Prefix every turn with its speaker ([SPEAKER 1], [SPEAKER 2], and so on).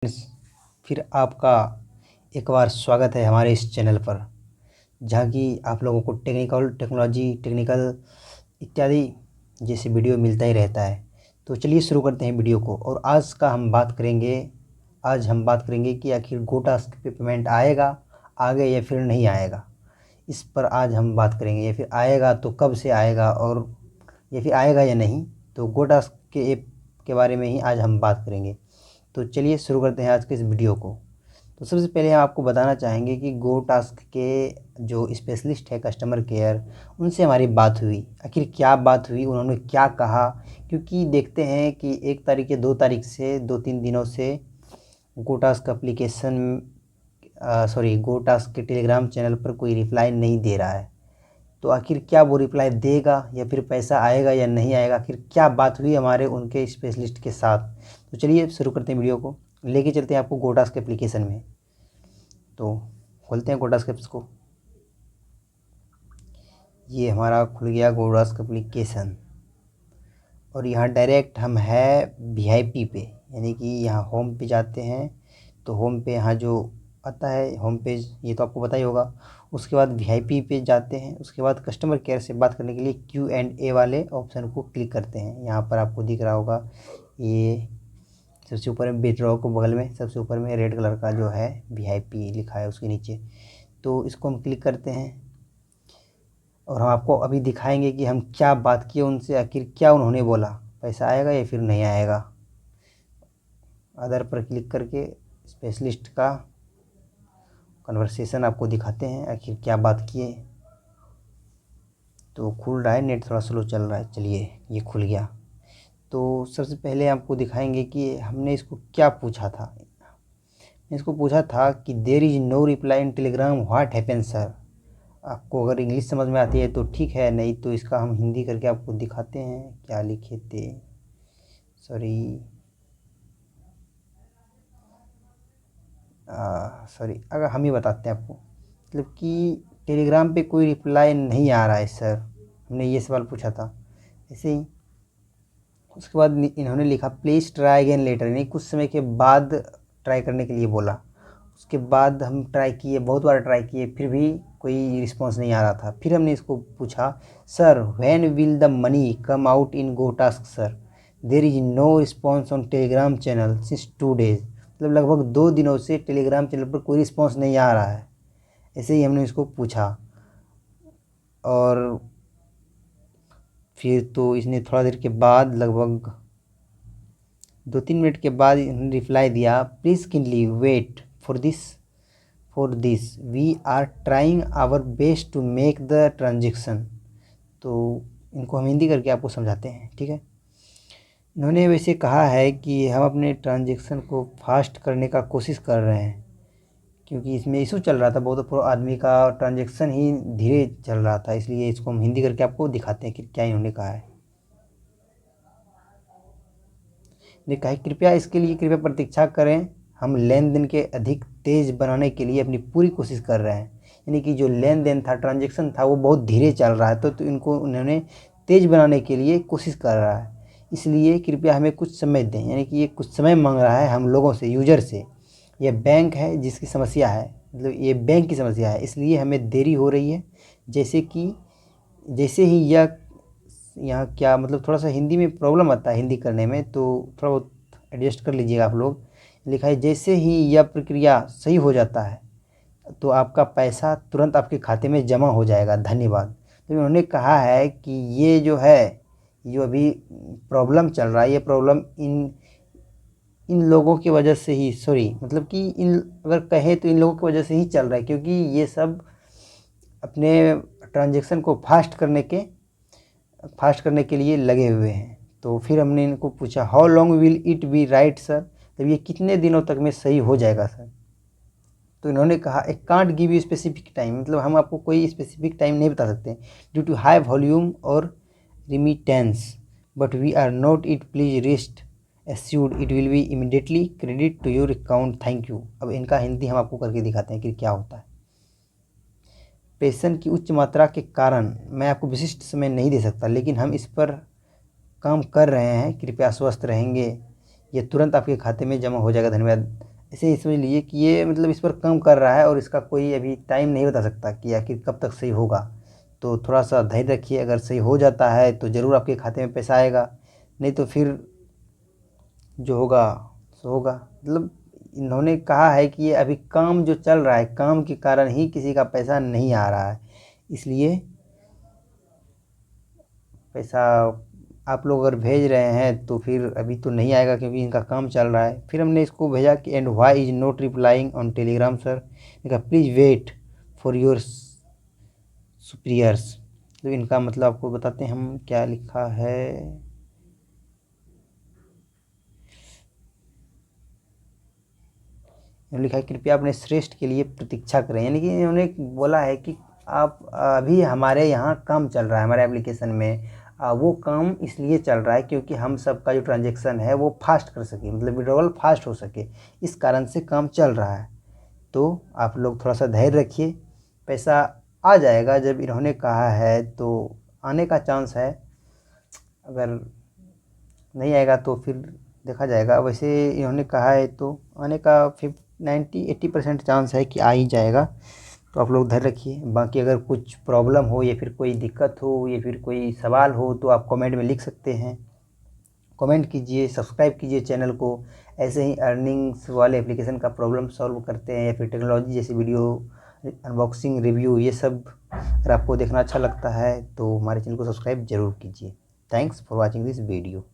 [SPEAKER 1] Friends, फिर आपका एक बार स्वागत है हमारे इस चैनल पर, जहाँ की आप लोगों को टेक्निकल इत्यादि जैसे वीडियो मिलता ही रहता है। तो चलिए शुरू करते हैं वीडियो को। और आज हम बात करेंगे कि आखिर गोटास्क पे पेमेंट आएगा आगे या फिर नहीं आएगा। इस पर आज हम बात करेंगे, या फिर आएगा तो कब से आएगा, और या फिर आएगा या नहीं। तो गोटास्क के ऐप के बारे में ही आज हम बात करेंगे। तो चलिए शुरू करते हैं आज के इस वीडियो को। तो सबसे पहले हम आपको बताना चाहेंगे कि गोटास्क के जो स्पेशलिस्ट है कस्टमर केयर, उनसे हमारी बात हुई। आखिर क्या बात हुई, उन्होंने क्या कहा, क्योंकि देखते हैं कि 1 तारीख या 2 तारीख से 2-3 दिनों से गोटास्क के टेलीग्राम चैनल पर कोई रिप्लाई नहीं दे रहा है। तो आखिर क्या वो रिप्लाई देगा, या फिर पैसा आएगा या नहीं आएगा, आखिर क्या बात हुई हमारे उनके स्पेशलिस्ट के साथ। तो चलिए शुरू करते हैं वीडियो को, लेके चलते हैं आपको गोटास्क एप्लीकेशन में। तो खोलते हैं गोटास्क ऐप्स को। ये हमारा खुल गया गोटास्क एप्लीकेशन, और यहाँ डायरेक्ट हम है VIP पे, यानी कि यहाँ होम पे जाते हैं। तो होम पे यहाँ जो आता है होम पेज, ये तो आपको पता ही होगा। उसके बाद VIP पे जाते हैं। उसके बाद कस्टमर केयर से बात करने के लिए Q&A वाले ऑप्शन को क्लिक करते हैं। यहाँ पर आपको दिख रहा होगा, ये सबसे ऊपर में विड्रॉ को बगल में सबसे ऊपर में रेड कलर का जो है VIP लिखा है उसके नीचे। तो इसको हम क्लिक करते हैं, और हम आपको अभी दिखाएंगे कि हम क्या बात किए उनसे, आखिर क्या उन्होंने बोला, पैसा आएगा या फिर नहीं आएगा। अदर पर क्लिक करके स्पेशलिस्ट का कन्वर्सेशन आपको दिखाते हैं, आखिर क्या बात किए। तो खुल रहा है, नेट थोड़ा स्लो चल रहा है। चलिए ये खुल गया। तो सबसे पहले आपको दिखाएंगे कि हमने इसको क्या पूछा था। इसको पूछा था कि there is no reply in Telegram, what happen sir. आपको अगर इंग्लिश समझ में आती है तो ठीक है, नहीं तो इसका हम हिंदी करके आपको दिखाते हैं क्या लिखे थे। सॉरी अगर हम ही बताते हैं आपको, मतलब कि टेलीग्राम पे कोई रिप्लाई नहीं आ रहा है सर, हमने ये सवाल पूछा था ऐसे ही। उसके बाद इन्होंने लिखा प्लीज़ ट्राई अगेन लेटर, यानी कुछ समय के बाद ट्राई करने के लिए बोला। उसके बाद हम ट्राई किए, बहुत बार ट्राई किए, फिर भी कोई रिस्पांस नहीं आ रहा था। फिर हमने इसको पूछा sir when will the money come out in GoTask sir, there is no response on Telegram channel since 2 days. मतलब लगभग 2 दिनों से टेलीग्राम चैनल पर कोई रिस्पॉन्स नहीं आ रहा है। ऐसे ही हमने इसको पूछा, और फिर तो इसने थोड़ा देर के बाद, लगभग 2-3 मिनट के बाद इन्होंने रिप्लाई दिया please kindly wait for this we are trying our best to make the transaction. तो इनको हम हिंदी करके आपको समझाते हैं, ठीक है। इन्होंने वैसे कहा है कि हम अपने ट्रांजेक्शन को फास्ट करने का कोशिश कर रहे हैं, क्योंकि इसमें इशू चल रहा था बहुत, पूरा आदमी का ट्रांजेक्शन ही धीरे चल रहा था। इसलिए इसको हम हिंदी करके आपको दिखाते हैं कि क्या इन्होंने कहा है। ने कहा कृपया प्रतीक्षा करें, हम लेन देन के अधिक तेज़ बनाने के लिए अपनी पूरी कोशिश कर रहे हैं। यानी कि जो लेन देन था, ट्रांजैक्शन था, वो बहुत धीरे चल रहा है, तो इनको उन्होंने तेज़ बनाने के लिए कोशिश कर रहा है। इसलिए कृपया हमें कुछ समय दें, यानी कि ये कुछ समय मांग रहा है हम लोगों से, यूजर से। यह बैंक है जिसकी समस्या है, मतलब ये बैंक की समस्या है, इसलिए हमें देरी हो रही है। जैसे ही यह यहाँ क्या मतलब, थोड़ा सा हिंदी में प्रॉब्लम आता है हिंदी करने में, तो थोड़ा बहुत एडजस्ट कर लीजिएगा आप लोग। लिखा है जैसे ही यह प्रक्रिया सही हो जाता है तो आपका पैसा तुरंत आपके खाते में जमा हो जाएगा, धन्यवाद। तो उन्होंने कहा है कि ये जो अभी प्रॉब्लम चल रहा है, ये प्रॉब्लम इन लोगों की वजह से ही, मतलब कि अगर कहें तो इन लोगों की वजह से ही चल रहा है, क्योंकि ये सब अपने ट्रांजेक्शन को फास्ट करने के लिए लगे हुए हैं। तो फिर हमने इनको पूछा how long will it be right sir, तब ये कितने दिनों तक में सही हो जाएगा सर। तो इन्होंने कहा I can't give you specific time, मतलब हम आपको कोई स्पेसिफिक टाइम नहीं बता सकते ड्यू टू हाई वॉल्यूम और remittance, but we are not it, please rest assured it will be immediately credit to your account, thank you. अब इनका हिंदी हम आपको करके दिखाते हैं कि क्या होता है। प्रेषण की उच्च मात्रा के कारण मैं आपको विशिष्ट समय नहीं दे सकता, लेकिन हम इस पर काम कर रहे हैं, कृपया स्वस्थ रहेंगे। ये तुरंत आपके खाते में जमा हो जाएगा। धन्यवाद। ऐसे ही समझ लीजिए कि ये मतलब इस पर काम कर रहा है और इसका कोई अभी टाइम नहीं बता सकता कि आखिर कब तक सही होगा। तो थोड़ा सा धैर्य रखिए, अगर सही हो जाता है तो ज़रूर आपके खाते में पैसा आएगा, नहीं तो फिर जो होगा सो होगा। मतलब इन्होंने कहा है कि ये अभी काम जो चल रहा है, काम के कारण ही किसी का पैसा नहीं आ रहा है, इसलिए पैसा आप लोग अगर भेज रहे हैं तो फिर अभी तो नहीं आएगा क्योंकि इनका काम चल रहा है। फिर हमने इसको भेजा कि and why is not replying on Telegram sir, कहा please wait for your superiors. तो इनका मतलब आपको बताते हैं हम क्या लिखा है। इन्होंने लिखा है कृपया अपने श्रेष्ठ के लिए प्रतीक्षा करें, यानी कि इन्होंने बोला है कि आप अभी हमारे यहाँ काम चल रहा है, हमारे एप्लीकेशन में वो काम इसलिए चल रहा है क्योंकि हम सबका जो ट्रांजेक्शन है वो फास्ट कर सके, मतलब विड्रॉल फास्ट हो सके, इस कारण से काम चल रहा है। तो आप लोग थोड़ा सा धैर्य रखिए, पैसा आ जाएगा। जब इन्होंने कहा है तो आने का चांस है, अगर नहीं आएगा तो फिर देखा जाएगा। वैसे इन्होंने कहा है तो आने का 90-80% चांस है कि आ ही जाएगा। तो आप लोग धैर्य रखिए। बाकी अगर कुछ प्रॉब्लम हो या फिर कोई दिक्कत हो या फिर कोई सवाल हो तो आप कमेंट में लिख सकते हैं। कमेंट कीजिए, सब्सक्राइब कीजिए चैनल को। ऐसे ही अर्निंग्स वाले एप्लीकेशन का प्रॉब्लम सॉल्व करते हैं या फिर टेक्नोलॉजी जैसी वीडियो, अनबॉक्सिंग, रिव्यू, ये सब अगर आपको देखना अच्छा लगता है तो हमारे चैनल को सब्सक्राइब ज़रूर कीजिए। Thanks for watching this video.